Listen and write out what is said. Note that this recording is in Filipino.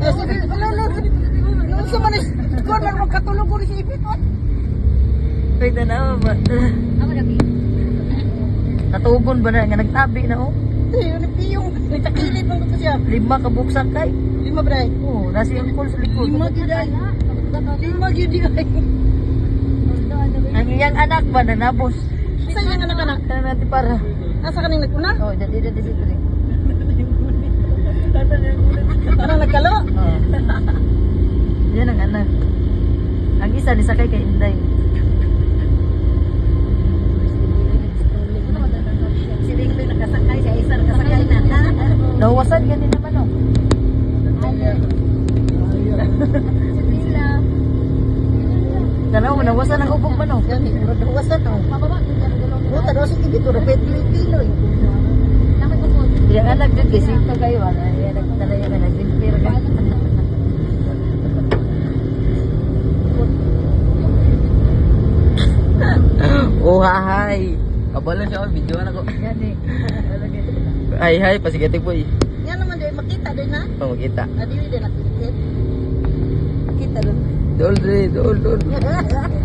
kasi nung sa manis, kung ano magkatulog ko rin sa ipit, Wait na ba? Natugon ba na nga nagtabi na oh? yun ang piyong, nagtakilid mo ko siya. 5 kabuksak kay. 5 bray. Oo, nasi ang call sa likod. 5 giday. 5 giday. Ang iyang anak ba na nabos? Sa iyang anak-anak, Kaya natin para. nasa kaning nagpuna? Oh, dati dito rin. Parang nagkalo. Oh. Yan ang anak. Ang isa ni sakay kay Inday. Si Ringling nakasakay, siya isa nakasakay na. Dawasan ganun naman oh. Dalawa mo nawasan ang ubog man oh. Yan, dawasan ako. Buta daw sige dito, rapid Pilipino eh. Yang anak din kasi ito kayo ano. Yan nagdala yung anak din. Pero ka. Oh hi. Kabalo siya oh, video na ko. Yan eh. Hi pasigating po eh. Yan naman din, makita din na. Oh, makita. Adiwi din natin. Kita doon. Dol.